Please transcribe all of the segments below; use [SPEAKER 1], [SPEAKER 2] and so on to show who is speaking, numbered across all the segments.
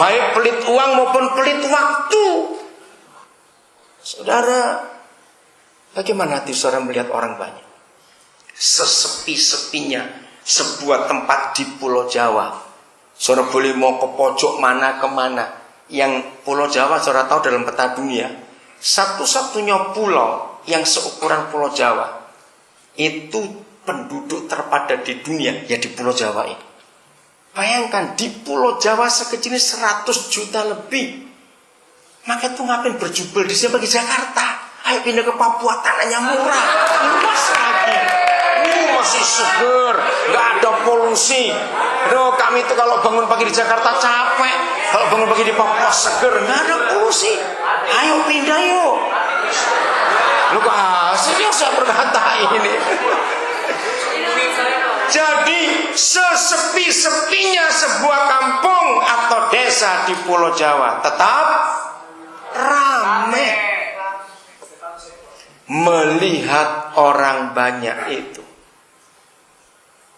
[SPEAKER 1] baik pelit uang maupun pelit waktu. Saudara, bagaimana hati saudara melihat orang banyak? Sesepi-sepinya sebuah tempat di Pulau Jawa. Saudara boleh mau ke pojok mana kemana. Yang Pulau Jawa saudara tahu dalam peta dunia, satu-satunya pulau yang seukuran Pulau Jawa itu penduduk terpadat di dunia, ya di Pulau Jawa ini. Bayangkan di Pulau Jawa sekecil ini 100 juta lebih. Maka itu ngapain berjubel di sini bagi Jakarta? Ayo pindah ke Papua, tanahnya murah, luas lagi. Masih seger, nggak ada polusi. Loh, kami itu kalau bangun pagi di Jakarta capek, kalau bangun pagi di Papua seger, nggak ada polusi. Ayo pindah yuk. Lu serius saya berkata ini. Jadi sesepi-sepinya sebuah kampung atau desa di Pulau Jawa tetap ramai. Melihat orang banyak itu,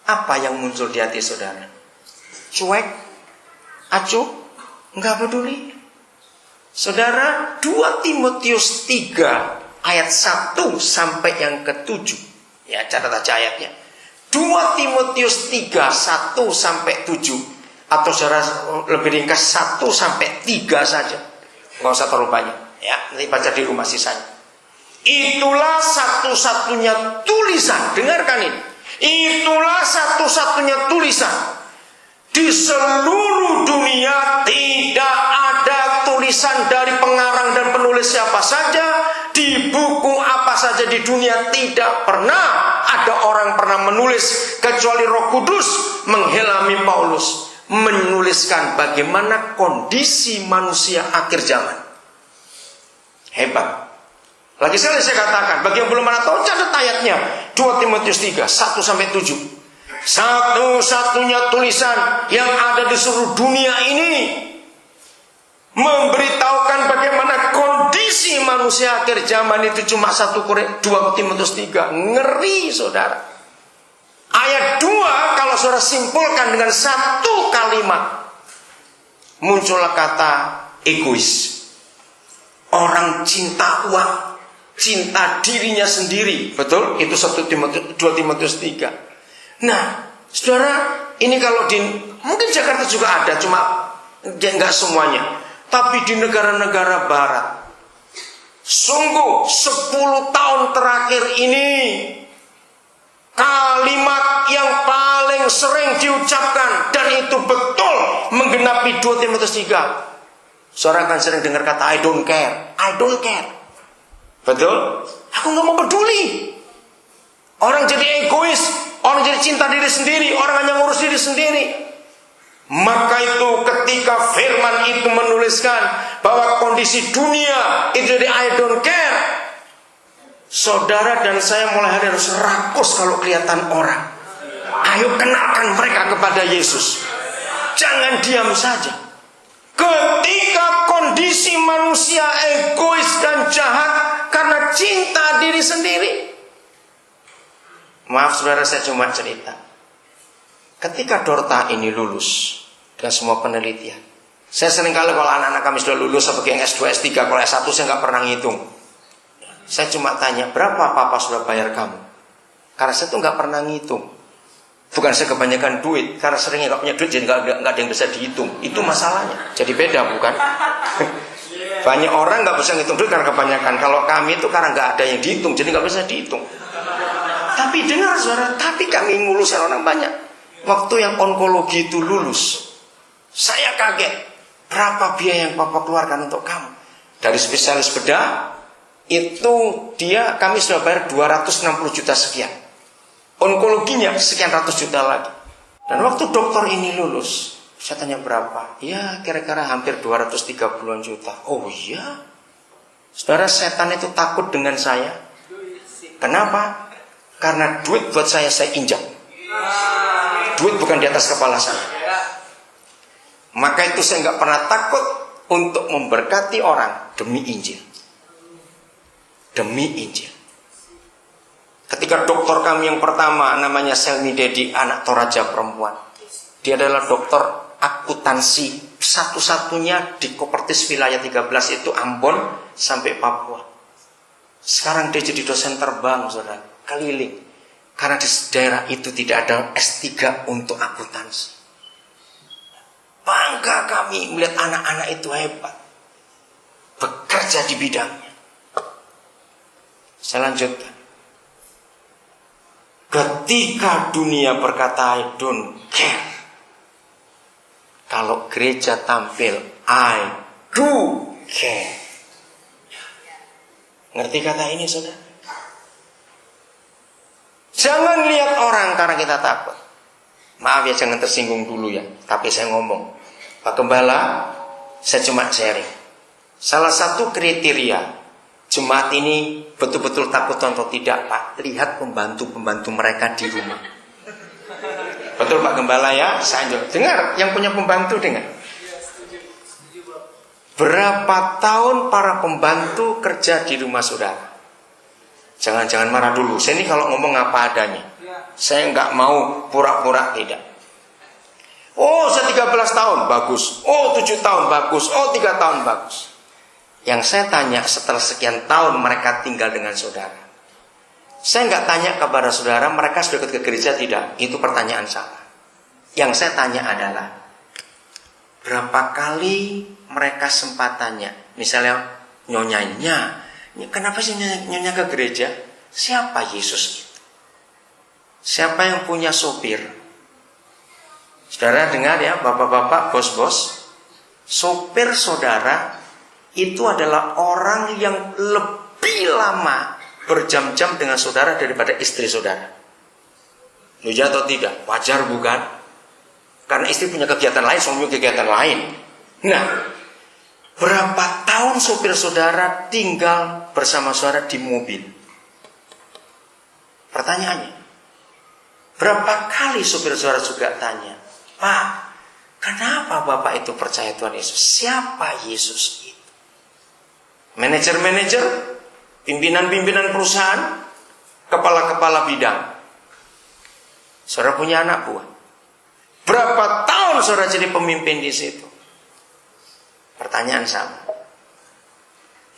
[SPEAKER 1] apa yang muncul di hati saudara? Cuek? Acuh? Enggak peduli? Saudara, 2 Timotius 3 ayat 1 sampai yang ke-7. Ya, catat aja ayatnya. 2 Timotius 3 1 sampai 7, atau saudara lebih ringkas 1 sampai 3 saja. Enggak usah terlalu banyak. Ya, nanti baca di rumah sisanya. Itulah satu-satunya tulisan, dengarkan ini. Itulah satu-satunya tulisan. Di seluruh dunia tidak ada tulisan dari pengarang dan penulis siapa saja. Di buku apa saja di dunia tidak pernah ada orang pernah menulis kecuali Roh Kudus menghelami Paulus, menuliskan bagaimana kondisi manusia akhir zaman. Hebat. Lagi sekali saya katakan, bagi yang belum pernah tahu, catat ayatnya 2 Timotius 3 1 sampai 7. Satu-satunya tulisan yang ada di seluruh dunia ini memberitahukan bagaimana kondisi manusia akhir zaman itu cuma 2 Timotius 3. Ngeri saudara. Ayat 2 kalau saudara simpulkan dengan 1 kalimat, muncullah kata egois. Orang cinta uang, cinta dirinya sendiri. Betul? Itu 2 Timotius 3. Nah, saudara, ini kalau di mungkin Jakarta juga ada, cuma enggak semuanya. Tapi di negara-negara barat, sungguh 10 tahun terakhir ini kalimat yang paling sering diucapkan, dan itu betul menggenapi 2 Timotius 3. Saudara akan sering dengar kata I don't care. I don't care. Betul? Aku gak mau peduli. Orang jadi egois, orang jadi cinta diri sendiri, orang hanya ngurus diri sendiri. Maka itu ketika firman itu menuliskan bahwa kondisi dunia itu jadi I don't care, saudara dan saya mulai harus rakus kalau kelihatan orang. Ayo kenalkan mereka kepada Yesus. Jangan diam saja. Ketika kondisi manusia egois dan jahat karena cinta diri sendiri. Maaf saudara, saya cuma cerita. Ketika Dorta ini lulus dengan semua penelitian, saya sering kali kalau anak-anak kami sudah lulus sebagai yang S2, S3, kalau S1 saya nggak pernah ngitung. Saya cuma tanya, berapa papa sudah bayar kamu? Karena saya tuh nggak pernah ngitung. Bukan saya kebanyakan duit, karena seringnya nggak punya duit jadi nggak ada yang bisa dihitung. Itu masalahnya. Jadi beda bukan? Banyak orang nggak bisa ngitung duit karena kebanyakan. Kalau kami itu karena nggak ada yang dihitung, jadi nggak bisa dihitung. Tapi dengar saudara, tapi kami ngulusin orang banyak. Waktu yang onkologi itu lulus, saya kaget. Berapa biaya yang papa keluarkan untuk kamu? Dari spesialis bedah itu kami sudah bayar 260 juta sekian. Onkologinya sekian ratus juta lagi. Dan waktu dokter ini lulus, saya tanya berapa? Ya kira-kira hampir 230 juta. Oh iya. Saudara, setan itu takut dengan saya. Kenapa? Karena duit buat saya injak. Duit bukan di atas kepala saya. Maka itu saya nggak pernah takut untuk memberkati orang demi Injil. Demi Injil. Ketika dokter kami yang pertama namanya Selmi Dedi, anak Toraja perempuan. Dia adalah dokter akuntansi satu-satunya di Kopertis wilayah 13 itu Ambon sampai Papua. Sekarang dia jadi dosen terbang, saudara, keliling. Karena di daerah itu tidak ada S3 untuk akuntansi. Bangga kami melihat anak-anak itu hebat, bekerja di bidangnya. Saya lanjutkan. Ketika dunia berkata I don't care, kalau gereja tampil I do care. Ngerti kata ini, saudara? Jangan lihat orang karena kita takut. Maaf ya, jangan tersinggung dulu ya. Tapi saya ngomong, Pak Gembala, saya cuma sharing. Salah satu kriteria jemaat ini betul-betul takut atau tidak, Pak, lihat pembantu-pembantu mereka di rumah. Betul Pak Gembala ya? Saya dengar, yang punya pembantu dengar. Berapa tahun para pembantu kerja di rumah saudara? Jangan-jangan marah dulu. Saya ini kalau ngomong apa adanya. Saya nggak mau pura-pura tidak. Oh, saya 13 tahun, bagus. Oh, 7 tahun, bagus. Oh, 3 tahun, bagus. Yang saya tanya setelah sekian tahun mereka tinggal dengan saudara. Saya nggak tanya kepada saudara, mereka sudah ke gereja tidak? Itu pertanyaan salah. Yang saya tanya adalah, berapa kali mereka sempat tanya, misalnya nyonyanya, kenapa sih nyonya ke gereja? Siapa Yesus itu? Siapa yang punya sopir? Saudara dengar ya, bapak-bapak, bos-bos, sopir saudara itu adalah orang yang lebih lama berjam-jam dengan saudara daripada istri saudara. Lucu atau tidak? Wajar bukan? Karena istri punya kegiatan lain, suami punya kegiatan lain. Nah, berapa tahun sopir saudara tinggal bersama saudara di mobil? Pertanyaannya, berapa kali sopir saudara juga tanya, Pak, kenapa Bapak itu percaya Tuhan Yesus? Siapa Yesus itu? Manajer-manajer, pimpinan-pimpinan perusahaan, kepala-kepala bidang. Saudara punya anak buah. Berapa tahun saudara jadi pemimpin di situ? Pertanyaan sama.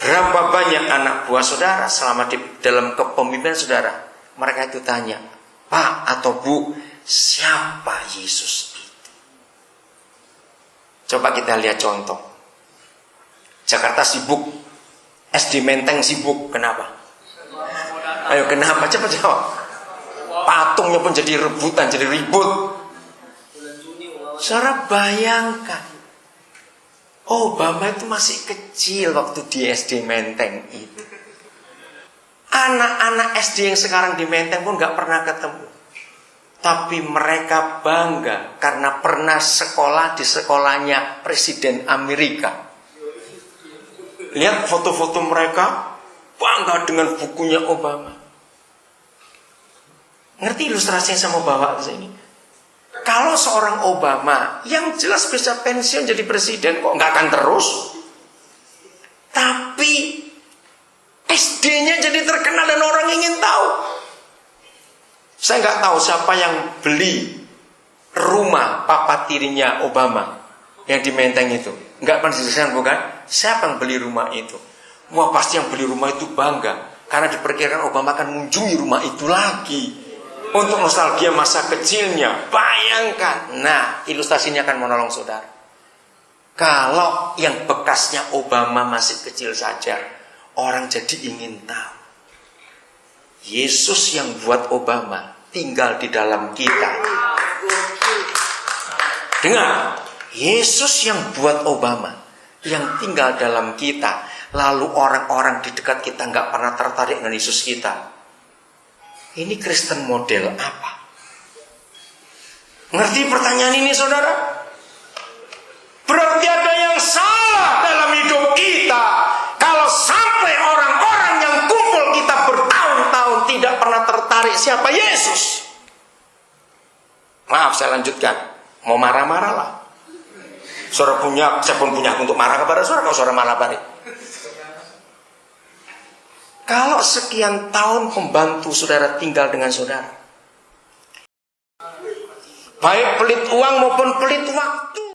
[SPEAKER 1] Berapa banyak anak buah saudara selama di dalam kepemimpinan saudara? Mereka itu tanya, Pak atau Bu, siapa Yesus itu? Coba kita lihat contoh. Jakarta sibuk, SD Menteng sibuk, kenapa? Ayo kenapa? Cepat jawab. Patungnya pun jadi rebutan, jadi ribut. Saudara bayangkan, Obama itu masih kecil waktu di SD Menteng itu. Anak-anak SD yang sekarang di Menteng pun gak pernah ketemu. Tapi mereka bangga karena pernah sekolah di sekolahnya Presiden Amerika. Lihat foto-foto mereka, bangga dengan bukunya Obama. Ngerti ilustrasinya sama bawa ke sini? Kalau seorang Obama yang jelas bisa pensiun jadi presiden kok nggak akan terus. Tapi SD-nya jadi terkenal dan orang ingin tahu. Saya nggak tahu siapa yang beli rumah papa tirinya Obama yang di Menteng itu. Nggak pernah dijelaskan bukan? Siapa yang beli rumah itu? Wah, pasti yang beli rumah itu bangga karena diperkirakan Obama akan mengunjungi rumah itu lagi. Untuk nostalgia masa kecilnya. Bayangkan. Nah, ilustrasinya akan menolong saudara. Kalau yang bekasnya Obama masih kecil saja, orang jadi ingin tahu. Yesus yang buat Obama tinggal di dalam kita. Dengar, Yesus yang buat Obama, yang tinggal dalam kita. Lalu orang-orang di dekat kita nggak pernah tertarik dengan Yesus kita. Ini Kristen model apa? Ngerti pertanyaan ini saudara? Berarti ada yang salah dalam hidup kita. Kalau sampai orang-orang yang kumpul kita bertahun-tahun tidak pernah tertarik siapa Yesus. Maaf, saya lanjutkan. Mau marah-marah lah. Saudara punya, saya pun punya untuk marah kepada saudara. Kalau saudara marah balik. Kalau sekian tahun pembantu saudara tinggal dengan saudara, baik pelit uang maupun pelit waktu,